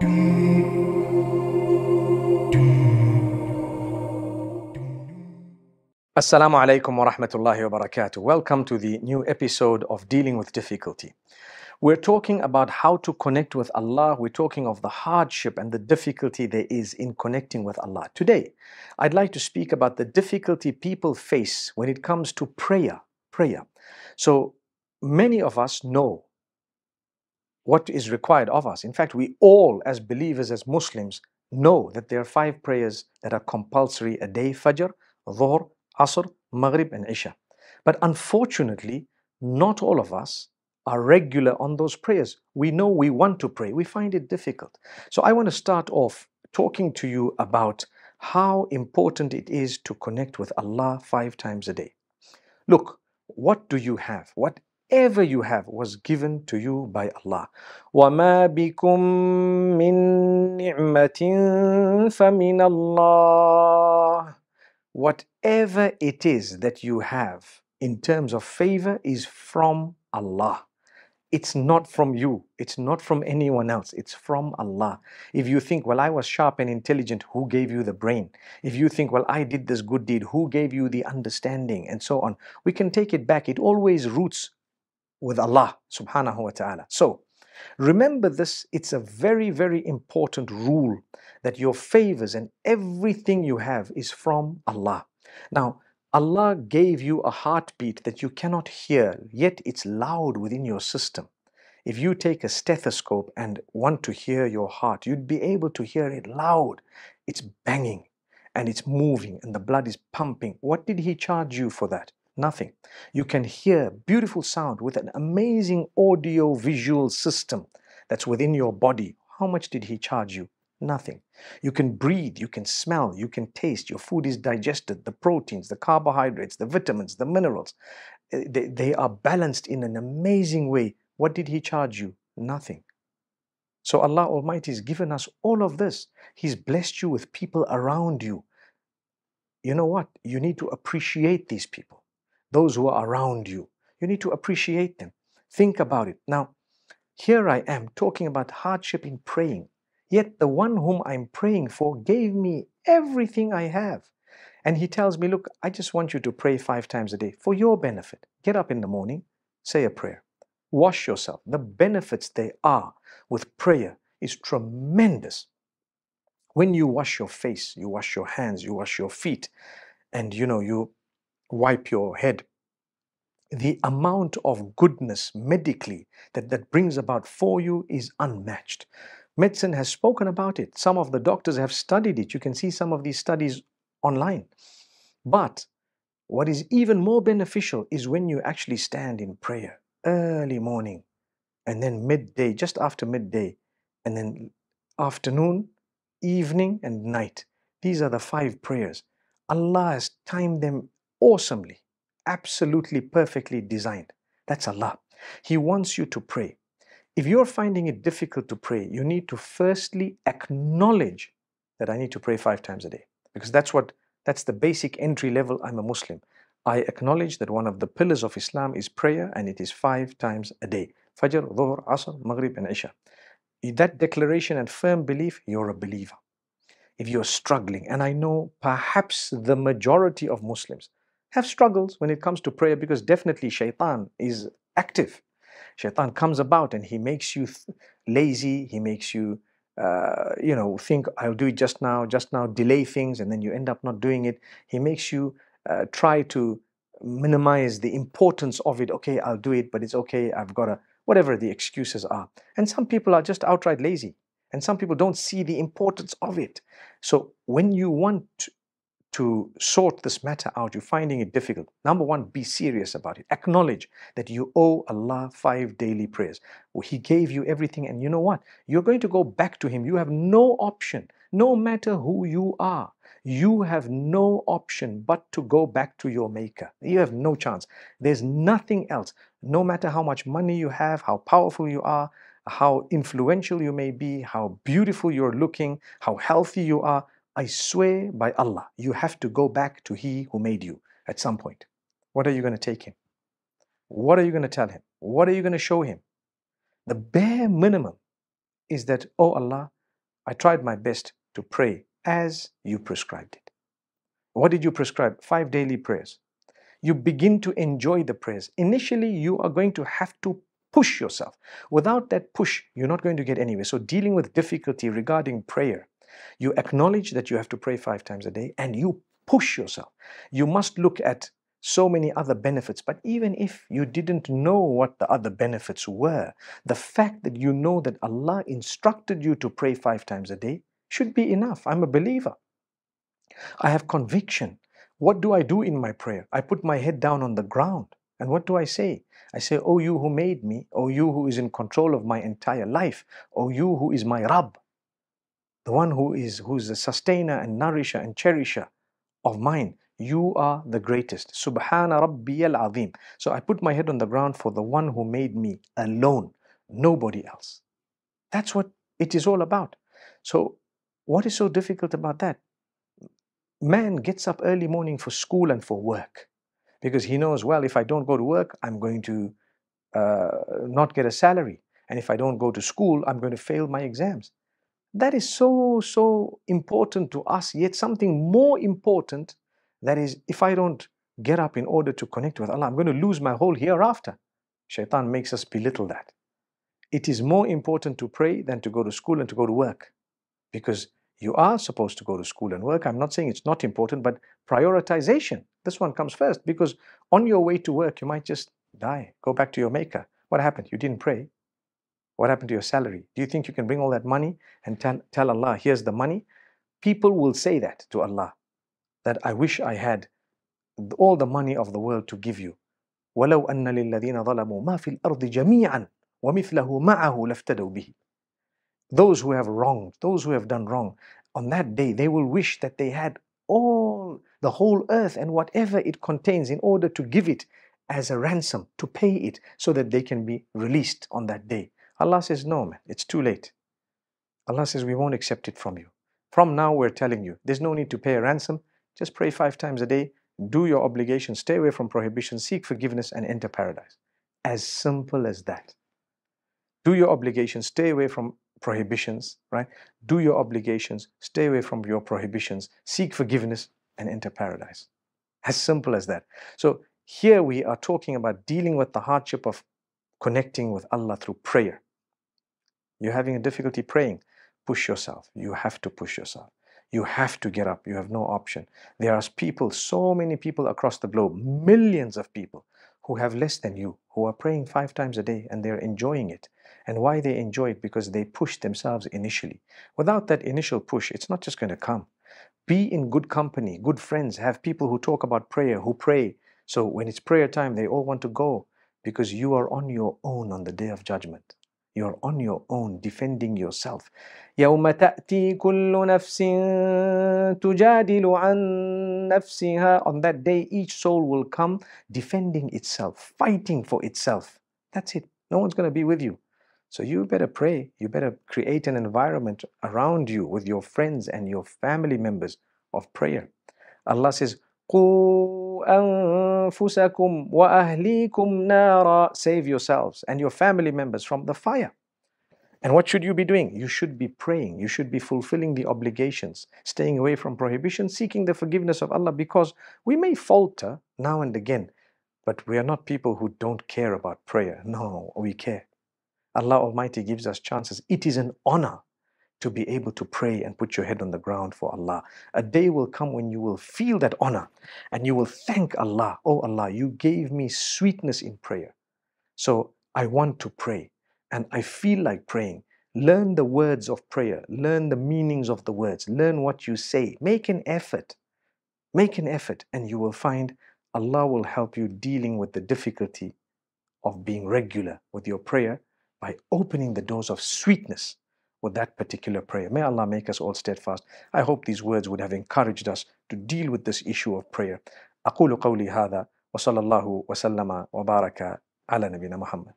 Assalamu alaikum wa rahmatullahi wa barakatuh. Welcome to the new episode of Dealing with Difficulty. We're talking about how to connect with Allah. We're talking of the hardship and the difficulty there is in connecting with Allah. Today, I'd like to speak about the difficulty people face when it comes to prayer. So many of us know what is required of us. In fact, we all as believers, as Muslims, know that there are 5 prayers that are compulsory a day: Fajr, Dhuhr, Asr, Maghrib and Isha. But unfortunately, not all of us are regular on those prayers. We know we want to pray, we find it difficult. So I want to start off talking to you about how important it is to connect with Allah 5 times a day. Look, what do you have? Whatever you have was given to you by Allah. وَمَا بِكُم مِّن نِعْمَةٍ فَمِنَ اللَّهِ. Whatever it is that you have in terms of favor is from Allah. It's not from you. It's not from anyone else. It's from Allah. If you think, well, I was sharp and intelligent, who gave you the brain? If you think, well, I did this good deed, who gave you the understanding? And so on. We can take it back. It always roots with Allah subhanahu wa ta'ala. So remember this. It's a very, very important rule that your favors and everything you have is from Allah. Now, Allah gave you a heartbeat that you cannot hear, yet it's loud within your system. If you take a stethoscope and want to hear your heart, you'd be able to hear it loud. It's banging and it's moving and the blood is pumping. What did He charge you for that? Nothing. You can hear beautiful sound with an amazing audio visual system that's within your body. How much did He charge you? Nothing. You can breathe, you can smell, you can taste, your food is digested, the proteins, the carbohydrates, the vitamins, the minerals. They are balanced in an amazing way. What did He charge you? Nothing. So Allah Almighty has given us all of this. He's blessed you with people around you. You know what? You need to appreciate these people. Those who are around you. You need to appreciate them. Think about it. Now, here I am talking about hardship in praying. Yet the one whom I'm praying for gave me everything I have. And He tells me, look, I just want you to pray 5 times a day for your benefit. Get up in the morning, say a prayer. Wash yourself. The benefits there are with prayer is tremendous. When you wash your face, you wash your hands, you wash your feet, and you wipe your head, the amount of goodness medically that brings about for you is unmatched. Medicine has spoken about it. Some of the doctors have studied it. You can see some of these studies online. But what is even more beneficial is when you actually stand in prayer early morning and then midday, just after midday, and then afternoon, evening and night. These are the 5 prayers. Allah has timed them awesomely, absolutely perfectly designed. That's Allah. He wants you to pray. If you're finding it difficult to pray, you need to firstly acknowledge that I need to pray 5 times a day. Because that's the basic entry level. I'm a Muslim. I acknowledge that one of the pillars of Islam is prayer, and it is 5 times a day. Fajr, Dhuhr, Asr, Maghrib and Isha. That declaration and firm belief, you're a believer. If you're struggling, and I know perhaps the majority of Muslims have struggles when it comes to prayer, because definitely shaitan is active. Shaitan comes about and he makes you lazy, he makes you think, I'll do it just now, delay things, and then you end up not doing it. He makes you try to minimize the importance of it. Okay, I'll do it, but it's okay, I've got to, whatever the excuses are. And some people are just outright lazy, and some people don't see the importance of it. So when you want to sort this matter out, you're finding it difficult, number one, be serious about it. Acknowledge that you owe Allah 5 daily prayers. He gave you everything, and you know what? You're going to go back to Him. You have no option. No matter who you are, you have no option but to go back to your Maker. You have no chance. There's nothing else. No matter how much money you have, how powerful you are, how influential you may be, how beautiful you're looking, how healthy you are, I swear by Allah, you have to go back to He who made you at some point. What are you going to take Him? What are you going to tell Him? What are you going to show Him? The bare minimum is that, oh Allah, I tried my best to pray as you prescribed it. What did you prescribe? 5 daily prayers. You begin to enjoy the prayers. Initially, you are going to have to push yourself. Without that push, you're not going to get anywhere. So dealing with difficulty regarding prayer, you acknowledge that you have to pray 5 times a day and you push yourself. You must look at so many other benefits. But even if you didn't know what the other benefits were, the fact that you know that Allah instructed you to pray 5 times a day should be enough. I'm a believer. I have conviction. What do I do in my prayer? I put my head down on the ground. And what do I say? I say, "Oh, you who made me, oh, you who is in control of my entire life, oh, you who is my Rabb, the one who's the sustainer and nourisher and cherisher of mine. You are the greatest. Subhana Rabbiyal Azim." So I put my head on the ground for the one who made me alone, nobody else. That's what it is all about. So what is so difficult about that? Man gets up early morning for school and for work because he knows, well, if I don't go to work, I'm going to not get a salary. And if I don't go to school, I'm going to fail my exams. That is so important to us, yet something more important, that is, if I don't get up in order to connect with Allah, I'm going to lose my whole hereafter. Shaitan makes us belittle that. It is more important to pray than to go to school and to go to work, because you are supposed to go to school and work. I'm not saying it's not important, but prioritization, this one comes first, because on your way to work, you might just die, go back to your maker. What happened? You didn't pray. What happened to your salary? Do you think you can bring all that money and tell Allah, here's the money? People will say that to Allah, that I wish I had all the money of the world to give you. وَلَوْ أَنَّ لِلَّذِينَ ظَلَمُوا مَا فِي الْأَرْضِ جَمِيعًا وَمِثْلَهُ مَعَهُ لَافْتَدَوْا بِهِ. Those who have wronged, those who have done wrong, on that day they will wish that they had all, the whole earth and whatever it contains in order to give it as a ransom, to pay it so that they can be released on that day. Allah says, no, man, it's too late. Allah says, we won't accept it from you. From now, we're telling you, there's no need to pay a ransom. Just pray 5 times a day, do your obligations, stay away from prohibitions, seek forgiveness, and enter paradise. As simple as that. Do your obligations, stay away from prohibitions, right? Do your obligations, stay away from your prohibitions, seek forgiveness, and enter paradise. As simple as that. So here we are talking about dealing with the hardship of connecting with Allah through prayer. You're having a difficulty praying, push yourself. You have to push yourself. You have to get up. You have no option. There are people, so many people across the globe, millions of people who have less than you, who are praying 5 times a day and they're enjoying it. And why they enjoy it? Because they push themselves initially. Without that initial push, it's not just going to come. Be in good company, good friends. Have people who talk about prayer, who pray. So when it's prayer time, they all want to go, because you are on your own on the day of judgment. You're on your own, defending yourself. يَوْمَ تَأْتِي كُلُّ نَفْسٍ تُجَادِلُ عَنْ نَفْسِهَا. On that day, each soul will come defending itself, fighting for itself. That's it. No one's going to be with you. So you better pray. You better create an environment around you with your friends and your family members of prayer. Allah says, قُوا أَنفُسَكُمْ وَأَهْلِيكُمْ نَارًا. Save yourselves and your family members from the fire. And what should you be doing? You should be praying. You should be fulfilling the obligations, staying away from prohibitions, seeking the forgiveness of Allah, because we may falter now and again, but we are not people who don't care about prayer. No, we care. Allah Almighty gives us chances. It is an honor to be able to pray and put your head on the ground for Allah. A day will come when you will feel that honor and you will thank Allah. Oh Allah, you gave me sweetness in prayer. So I want to pray and I feel like praying. Learn the words of prayer. Learn the meanings of the words. Learn what you say. Make an effort. Make an effort and you will find Allah will help you dealing with the difficulty of being regular with your prayer by opening the doors of sweetness with that particular prayer. May Allah make us all steadfast. I hope these words would have encouraged us to deal with this issue of prayer. أقول قولي هذا وصلى الله وسلم وبارك على نبينا محمد.